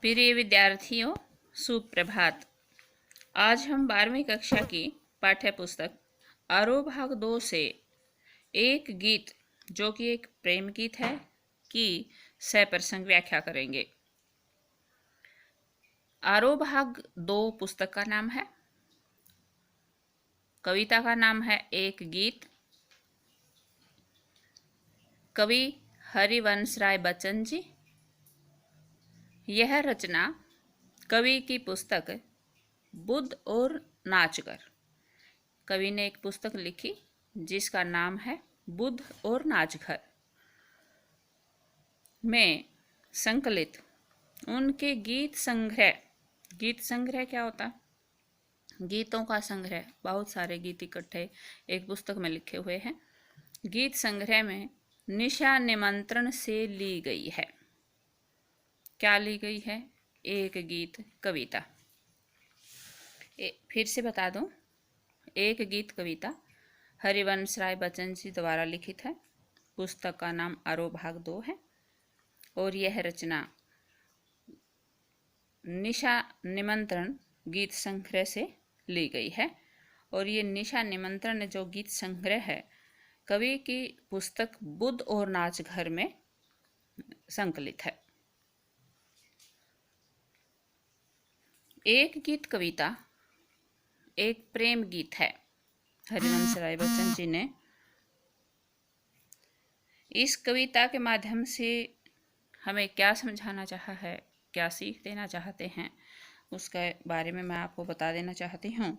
प्रिय विद्यार्थियों, सुप्रभात। आज हम 12वीं कक्षा की पाठ्य पुस्तक आरोह भाग 2 से एक गीत, जो कि एक प्रेम गीत है, की सप्रसंग व्याख्या करेंगे। आरोह भाग 2 पुस्तक का नाम है, कविता का नाम है एक गीत। कवि हरिवंश राय बच्चन जी। यह रचना कवि की पुस्तक बुद्ध और नाचगर। कवि ने एक पुस्तक लिखी जिसका नाम है बुद्ध और नाचघर में संकलित उनके गीत संग्रह क्या होता है? गीतों का संग्रह। बहुत सारे गीत इकट्ठे एक पुस्तक में लिखे हुए हैं। गीत संग्रह में निशा निमंत्रण से ली गई है। क्या ली गई है? एक गीत कविता। फिर से बता दूं, एक गीत कविता हरिवंश राय बच्चन जी द्वारा लिखित है। पुस्तक का नाम आरोह भाग 2 है और यह रचना निशा निमंत्रण गीत संग्रह से ली गई है। और ये निशा निमंत्रण जो गीत संग्रह है, कवि की पुस्तक बुद्ध और नाचघर में संकलित है। एक गीत कविता एक प्रेम गीत है। हरिवंश राय बच्चन जी ने इस कविता के माध्यम से हमें क्या समझाना चाहा है, क्या सीख देना चाहते हैं, उसके बारे में मैं आपको बता देना चाहती हूँ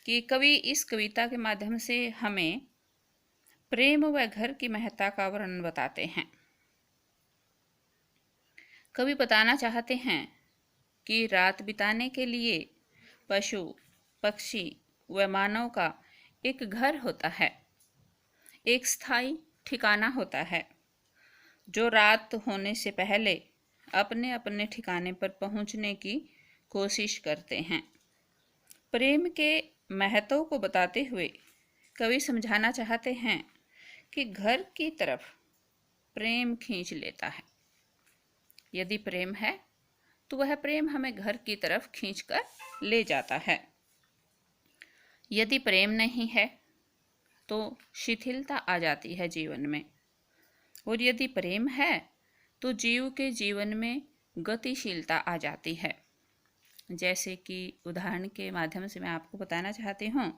कि कवि इस कविता के माध्यम से हमें प्रेम व घर की महत्ता का वर्णन बताते हैं। कवि बताना चाहते हैं कि रात बिताने के लिए पशु, पक्षी व मानव का एक घर होता है, एक स्थायी ठिकाना होता है, जो रात होने से पहले अपने अपने ठिकाने पर पहुंचने की कोशिश करते हैं। प्रेम के महत्व को बताते हुए कवि समझाना चाहते हैं कि घर की तरफ प्रेम खींच लेता है। यदि प्रेम है तो वह प्रेम हमें घर की तरफ खींचकर ले जाता है। यदि प्रेम नहीं है तो शिथिलता आ जाती है जीवन में, और यदि प्रेम है तो जीव के जीवन में गतिशीलता आ जाती है। जैसे कि उदाहरण के माध्यम से मैं आपको बताना चाहती हूँ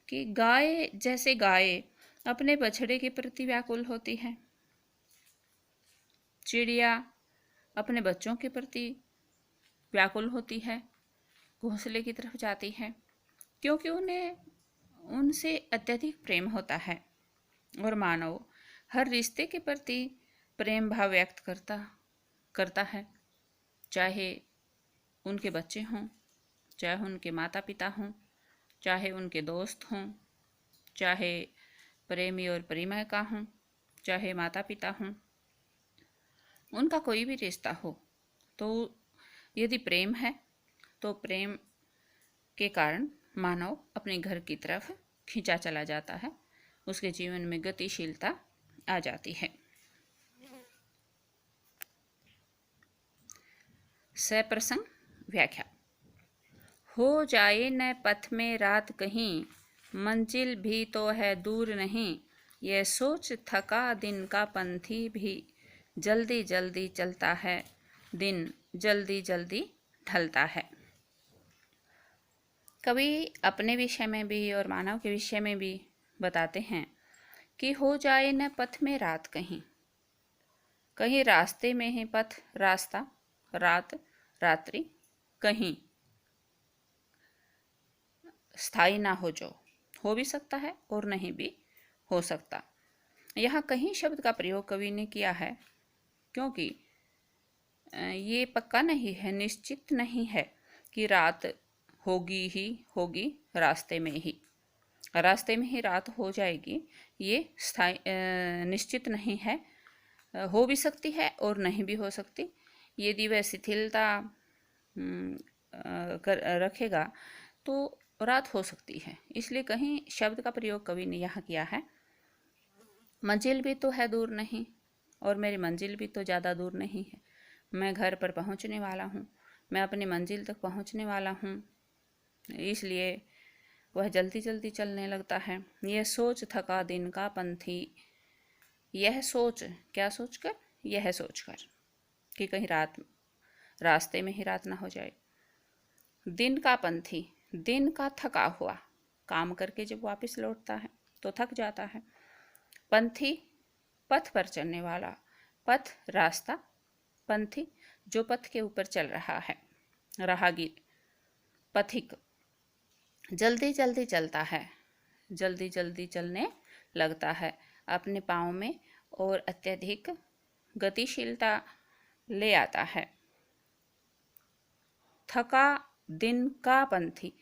कि गाय अपने बछड़े के प्रति व्याकुल होती है, चिड़िया अपने बच्चों के प्रति व्याकुल होती है, घोंसले की तरफ जाती है, क्योंकि उन्हें उनसे अत्यधिक प्रेम होता है। और मानव हर रिश्ते के प्रति प्रेम भाव व्यक्त करता है, चाहे उनके बच्चे हों, चाहे उनके माता पिता हों, चाहे उनके दोस्त हों, चाहे प्रेमी और प्रेमिका हों, चाहे माता पिता हों, उनका कोई भी रिश्ता हो। तो यदि प्रेम है तो प्रेम के कारण मानव अपने घर की तरफ खींचा चला जाता है, उसके जीवन में गतिशीलता आ जाती है। सप्रसंग व्याख्या। हो जाए न पथ में रात कहीं, मंजिल भी तो है दूर नहीं, यह सोच थका दिन का पंथी भी, जल्दी जल्दी चलता है दिन, जल्दी जल्दी ढलता है। कवि अपने विषय में भी और मानव के विषय में भी बताते हैं कि हो जाए न पथ में रात कहीं, कहीं रास्ते में है पथ, रास्ता, रात, रात्रि, कहीं स्थायी ना हो, जो हो भी सकता है और नहीं भी हो सकता। यहाँ कहीं शब्द का प्रयोग कवि ने किया है क्योंकि ये पक्का नहीं है, निश्चित नहीं है कि रात होगी ही होगी, रास्ते में ही रात हो जाएगी, ये स्थायी निश्चित नहीं है। हो भी सकती है और नहीं भी हो सकती। यदि वह शिथिलता रखेगा तो रात हो सकती है। इसलिए कहीं शब्द का प्रयोग कवि ने यहाँ किया है। मंजिल भी तो है दूर नहीं, और मेरी मंजिल भी तो ज़्यादा दूर नहीं है, मैं घर पर पहुँचने वाला हूँ। मैं अपनी मंजिल तक पहुंचने वाला हूँ, इसलिए वह जल्दी जल्दी चलने लगता है। यह सोच थका दिन का पंथी, यह सोच, क्या सोचकर? यह सोचकर कि कहीं रास्ते में ही रात ना हो जाए। दिन का पंथी, दिन का थका हुआ, काम करके जब वापस लौटता है तो थक जाता है। पंथी, पथ पर चलने वाला, पथ रास्ता, पंथी जो पथ के ऊपर चल रहा है, राहगीर, पथिक जल्दी जल्दी चलता है, जल्दी जल्दी चलने लगता है, अपने पाँव में और अत्यधिक गतिशीलता ले आता है। थका दिन का पंथी,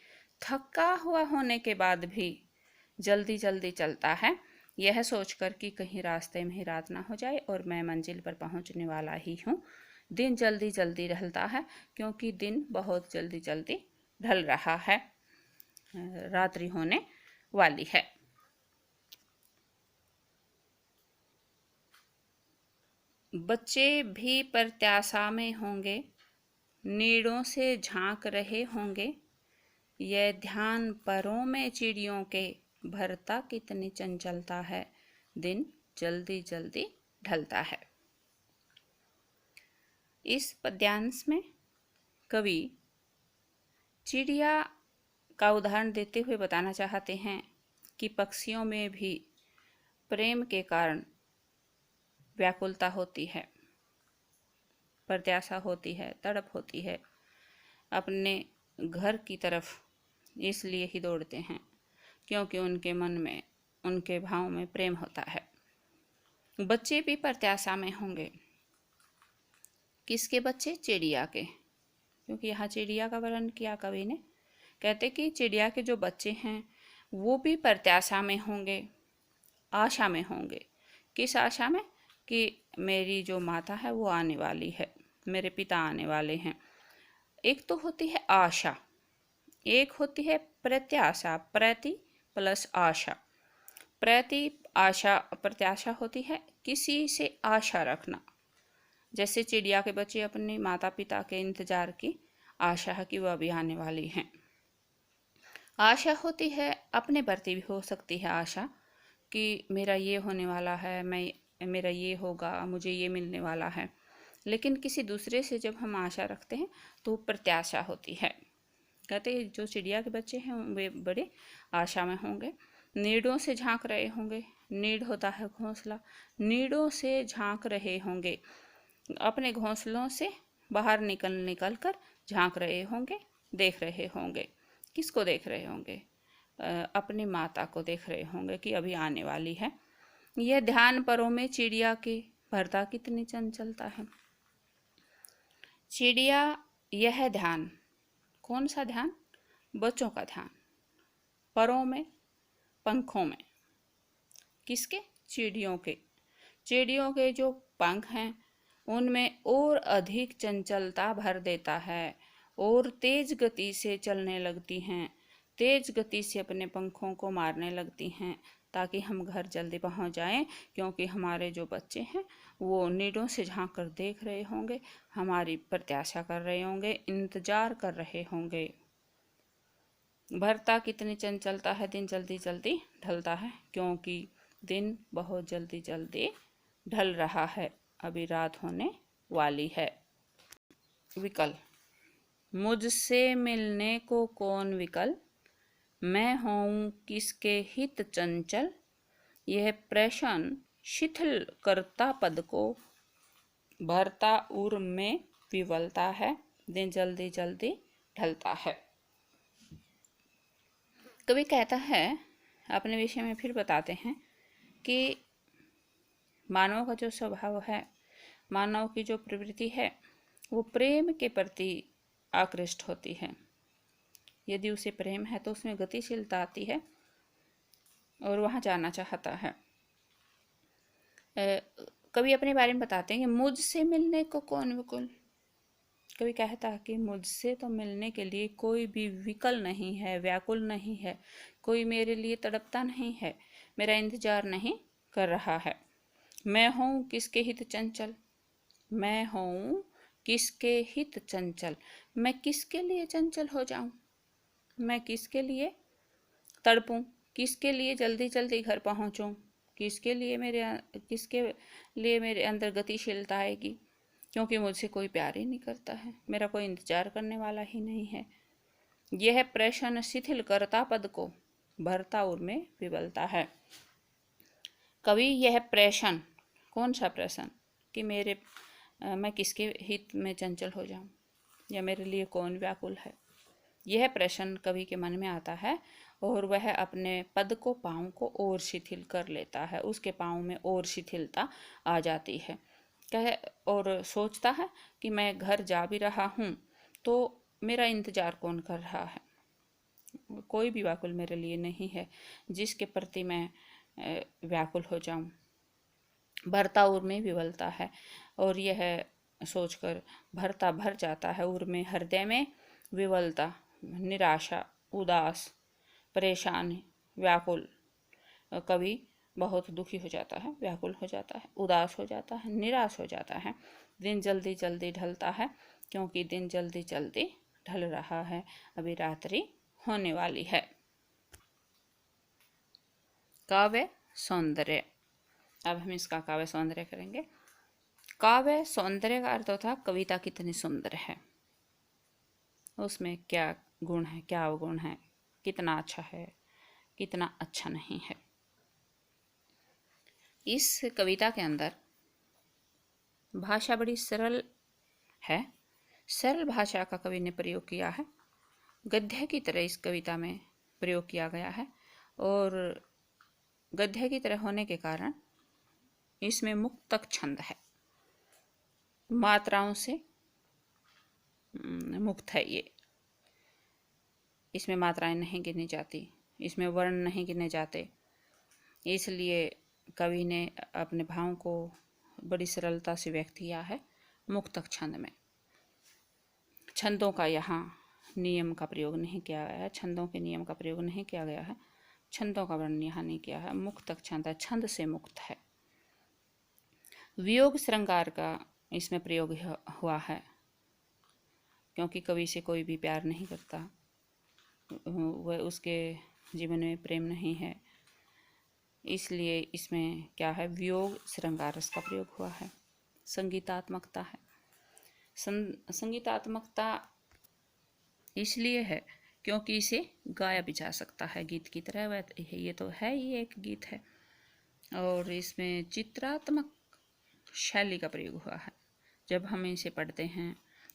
थका हुआ होने के बाद भी जल्दी जल्दी चलता है, यह सोचकर कि कहीं रास्ते में ही रात ना हो जाए और मैं मंजिल पर पहुंचने वाला ही हूँ। दिन जल्दी जल्दी ढलता है, क्योंकि दिन बहुत जल्दी जल्दी ढल रहा है, रात्रि होने वाली है। बच्चे भी प्रत्याशा में होंगे, नीड़ों से झांक रहे होंगे, यह ध्यान परों में चिड़ियों के, भरता कितनी चंचलता है, दिन जल्दी जल्दी ढलता है। इस पद्यांश में कवि चिड़िया का उदाहरण देते हुए बताना चाहते हैं कि पक्षियों में भी प्रेम के कारण व्याकुलता होती है, प्रत्याशा होती है, तड़प होती है, अपने घर की तरफ इसलिए ही दौड़ते हैं क्योंकि उनके मन में, उनके भाव में प्रेम होता है। बच्चे भी प्रत्याशा में होंगे, किसके बच्चे? चिड़िया के, क्योंकि यहाँ चिड़िया का वर्णन किया कवि ने। कहते कि चिड़िया के जो बच्चे हैं वो भी प्रत्याशा में होंगे, आशा में होंगे। किस आशा में? कि मेरी जो माता है वो आने वाली है, मेरे पिता आने वाले हैं। एक तो होती है आशा, एक होती है प्रत्याशा, प्रति प्लस आशा। प्रति आशा, प्रत्याशा होती है किसी से आशा रखना, जैसे चिड़िया के बच्चे अपने माता पिता के इंतजार की आशा है कि वह अभी आने वाली हैं। आशा होती है अपने प्रति भी हो सकती है आशा कि मेरा ये होने वाला है, मेरा ये होगा, मुझे ये मिलने वाला है। लेकिन किसी दूसरे से जब हम आशा रखते हैं तो प्रत्याशा होती है। कहते हैं जो चिड़िया के बच्चे हैं वे बड़े आशा में होंगे, नीड़ों से झांक रहे होंगे, नीड़ होता है घोंसला, नीड़ों से झांक रहे होंगे, अपने घोंसलों से बाहर निकल कर झांक रहे होंगे, देख रहे होंगे। किसको देख रहे होंगे? अपनी माता को देख रहे होंगे कि अभी आने वाली है। यह ध्यान परों में चिड़िया के, भरता कितनी चंचलता है। चिड़िया, यह ध्यान, कौन सा ध्यान? बच्चों का ध्यान, परों में, पंखों में। किसके? चिड़ियों के। चिड़ियों के जो पंख हैं उनमें और अधिक चंचलता भर देता है और तेज गति से चलने लगती हैं, तेज गति से अपने पंखों को मारने लगती हैं ताकि हम घर जल्दी पहुंच जाएं, क्योंकि हमारे जो बच्चे हैं वो नीड़ों से झांक कर देख रहे होंगे, हमारी प्रत्याशा कर रहे होंगे, इंतजार कर रहे होंगे। भरता कितनी चंचलता है, दिन जल्दी जल्दी ढलता है, क्योंकि दिन बहुत जल्दी जल्दी ढल रहा है, अभी रात होने वाली है। विकल, मुझसे मिलने को कौन विकल, मैं हूँ किसके हित चंचल, यह प्रश्न शिथिल करता पद को, भरता उर में विवलता है, दिन जल्दी जल्दी ढलता है। कवि कहता है, अपने विषय में फिर बताते हैं कि मानव का जो स्वभाव है, मानव की जो प्रवृत्ति है वो प्रेम के प्रति आकृष्ट होती है। यदि उसे प्रेम है तो उसमें गतिशीलता आती है और वहाँ जाना चाहता है। कवि अपने बारे में बताते हैं कि मुझसे मिलने को कौन विकल। कवि कहता है कि मुझसे तो मिलने के लिए कोई भी विकल नहीं है, व्याकुल नहीं है, कोई मेरे लिए तड़पता नहीं है, मेरा इंतजार नहीं कर रहा है। मैं हूँ किसके हित चंचल, मैं हूँ किसके हित चंचल, मैं किसके लिए चंचल हो जाऊं, मैं किसके लिए तड़पूं, किसके लिए जल्दी जल्दी घर पहुंचूं, किसके लिए मेरे अंदर गतिशीलता आएगी, क्योंकि मुझसे कोई प्यार ही नहीं करता है, मेरा कोई इंतजार करने वाला ही नहीं है। यह प्रश्न शिथिल करता पद को भरता उर में विबलता है। कवि यह प्रश्न, कौन सा प्रश्न, कि मैं किसके हित में चंचल हो जाऊं, या मेरे लिए कौन व्याकुल है, यह प्रश्न कवि के मन में आता है और वह अपने पद को, पाँव को और शिथिल कर लेता है, उसके पाँव में और शिथिलता आ जाती है। कह और सोचता है कि मैं घर जा भी रहा हूँ तो मेरा इंतजार कौन कर रहा है, कोई भी व्याकुल मेरे लिए नहीं है जिसके प्रति मैं व्याकुल हो जाऊं। भरता उर में विवलता है, और यह सोचकर भरता भर जाता है उर में, हृदय में विवलता, निराशा, उदास, परेशानी, व्याकुल। कवि बहुत दुखी हो जाता है, व्याकुल हो जाता है, उदास हो जाता है, निराश हो जाता है। दिन जल्दी जल्दी ढलता है, क्योंकि दिन जल्दी जल्दी ढल रहा है, अभी रात्रि होने वाली है। काव्य सौंदर्य। अब हम इसका काव्य सौंदर्य करेंगे। काव्य सौंदर्य का अर्थ होता है कविता कितनी सुंदर है, उसमें क्या गुण है, क्या अवगुण है, कितना अच्छा है, कितना अच्छा नहीं है। इस कविता के अंदर भाषा बड़ी सरल है, सरल भाषा का कवि ने प्रयोग किया है, गद्य की तरह इस कविता में प्रयोग किया गया है, और गद्य की तरह होने के कारण इसमें मुक्तक छंद है, मात्राओं से मुक्त है ये, इसमें मात्राएं नहीं गिनी जाती, इसमें वर्ण नहीं गिने जाते, इसलिए कवि ने अपने भावों को बड़ी सरलता से व्यक्त किया है मुक्तक छंद में। छंदों का यहाँ नियम का प्रयोग नहीं किया गया है, छंदों के नियम का प्रयोग नहीं किया गया है, छंदों का वर्णन यहाँ नहीं किया है, मुक्तक छंद है, छंद से मुक्त है। वियोग श्रृंगार का इसमें प्रयोग हुआ है, क्योंकि कवि से कोई भी प्यार नहीं करता, वह उसके जीवन में प्रेम नहीं है, इसलिए इसमें क्या है, वियोग श्रृंगार रस का प्रयोग हुआ है। संगीतात्मकता है, संगीतात्मकता इसलिए है क्योंकि इसे गाया भी जा सकता है गीत की तरह, वह ये तो है ही एक गीत है, और इसमें चित्रात्मक शैली का प्रयोग हुआ है। जब हम इसे पढ़ते हैं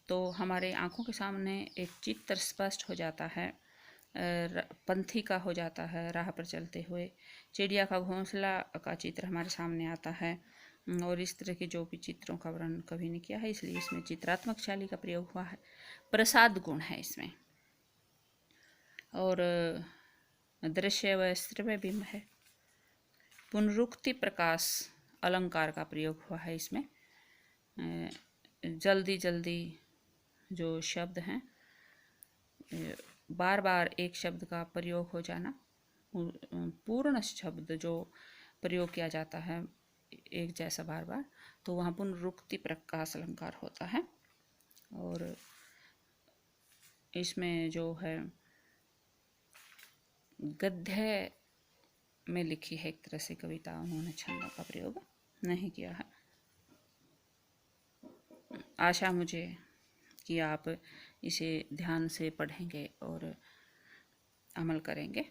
तो हमारे आंखों के सामने एक चित्र स्पष्ट हो जाता है, पंथी का हो जाता है, राह पर चलते हुए चिड़िया का घोंसला का चित्र हमारे सामने आता है, और इस तरह के जो भी चित्रों का वर्णन कवि ने किया है, इसलिए इसमें चित्रात्मक शैली का प्रयोग हुआ है। प्रसाद गुण है इसमें, और दृश्य व श्रव्य बिंब है। पुनरुक्ति प्रकाश अलंकार का प्रयोग हुआ है इसमें, जल्दी जल्दी जो शब्द हैं, बार बार एक शब्द का प्रयोग हो जाना, पूर्ण शब्द जो प्रयोग किया जाता है एक जैसा बार बार, तो वहाँ पुनरुक्ति प्रकाश अलंकार होता है। और इसमें जो है गद्य में लिखी है एक तरह से कविता, उन्होंने छंदों का प्रयोग नहीं किया है। आशा मुझे कि आप इसे ध्यान से पढ़ेंगे और अमल करेंगे।